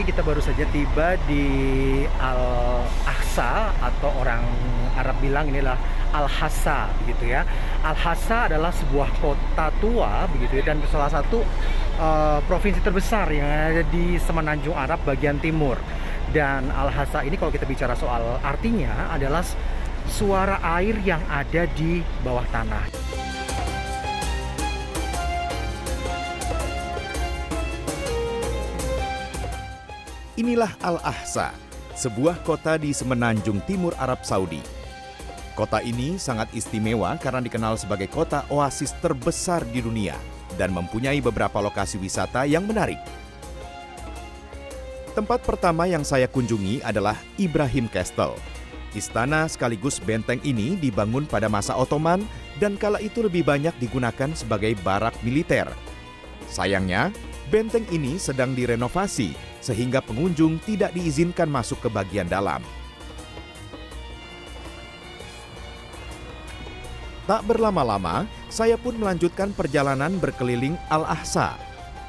ini kita baru saja tiba di Al-Aqsa, atau orang Arab bilang inilah Al-Hassa begitu ya. Al-Hassa adalah sebuah kota tua begitu ya, dan salah satu provinsi terbesar yang ada di Semenanjung Arab bagian timur. Dan Al-Hassa ini kalau kita bicara soal artinya adalah suara air yang ada di bawah tanah. Inilah Al-Aqsa, sebuah kota di Semenanjung Timur Arab Saudi. Kota ini sangat istimewa karena dikenal sebagai kota oasis terbesar di dunia dan mempunyai beberapa lokasi wisata yang menarik. Tempat pertama yang saya kunjungi adalah Ibrahim Castle. Istana sekaligus benteng ini dibangun pada masa Ottoman dan kala itu lebih banyak digunakan sebagai barak militer. Sayangnya, benteng ini sedang direnovasi sehingga pengunjung tidak diizinkan masuk ke bagian dalam. Tak berlama-lama, saya pun melanjutkan perjalanan berkeliling Al-Aqsa.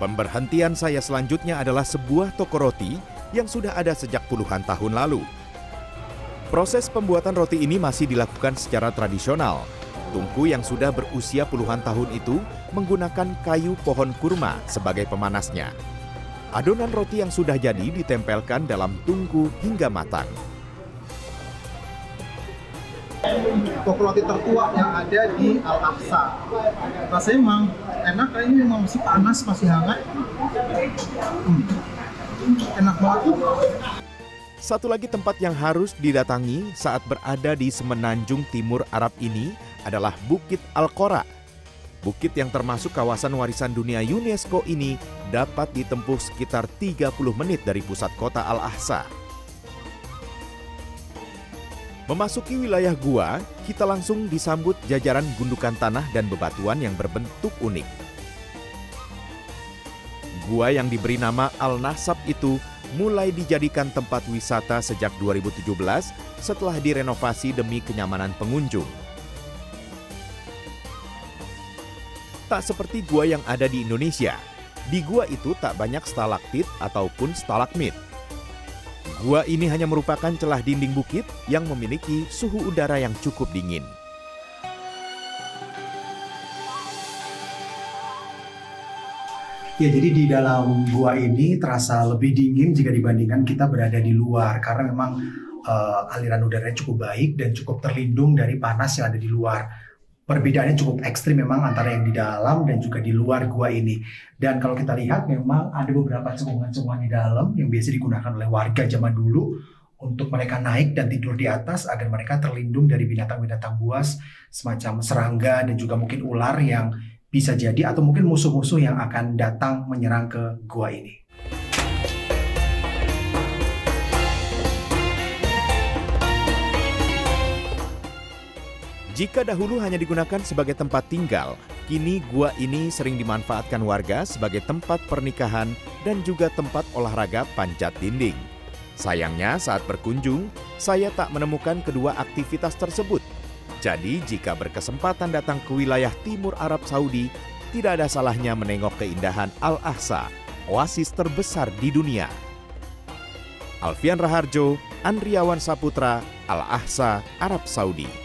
Pemberhentian saya selanjutnya adalah sebuah toko roti yang sudah ada sejak puluhan tahun lalu. Proses pembuatan roti ini masih dilakukan secara tradisional. Tungku yang sudah berusia puluhan tahun itu menggunakan kayu pohon kurma sebagai pemanasnya. Adonan roti yang sudah jadi ditempelkan dalam tungku hingga matang. Toko roti tertua yang ada di Al-Aqsa. Rasanya memang enak, karena ini memang masih panas, masih hangat. Enak banget. Satu lagi tempat yang harus didatangi saat berada di Semenanjung Timur Arab ini adalah Bukit Al-Qora. Bukit yang termasuk kawasan warisan dunia UNESCO ini dapat ditempuh sekitar 30 menit dari pusat kota Al-Aqsa. Memasuki wilayah gua, kita langsung disambut jajaran gundukan tanah dan bebatuan yang berbentuk unik. Gua yang diberi nama Al-Nasab itu mulai dijadikan tempat wisata sejak 2017 setelah direnovasi demi kenyamanan pengunjung. Tak seperti gua yang ada di Indonesia, di gua itu tak banyak stalaktit ataupun stalagmit. Gua ini hanya merupakan celah dinding bukit yang memiliki suhu udara yang cukup dingin. Ya, jadi di dalam gua ini terasa lebih dingin jika dibandingkan kita berada di luar, karena memang aliran udaranya cukup baik dan cukup terlindung dari panas yang ada di luar. Perbedaannya cukup ekstrim memang antara yang di dalam dan juga di luar gua ini. Dan kalau kita lihat memang ada beberapa cekungan-cekungan di dalam yang biasa digunakan oleh warga zaman dulu untuk mereka naik dan tidur di atas agar mereka terlindung dari binatang-binatang buas semacam serangga dan juga mungkin ular yang bisa jadi atau mungkin musuh-musuh yang akan datang menyerang ke gua ini. Jika dahulu hanya digunakan sebagai tempat tinggal, kini gua ini sering dimanfaatkan warga sebagai tempat pernikahan dan juga tempat olahraga panjat dinding. Sayangnya saat berkunjung, saya tak menemukan kedua aktivitas tersebut. Jadi jika berkesempatan datang ke wilayah Timur Arab Saudi, tidak ada salahnya menengok keindahan Al-Aqsa, oasis terbesar di dunia. Alfian Raharjo, Andriawan Saputra, Al-Aqsa, Arab Saudi.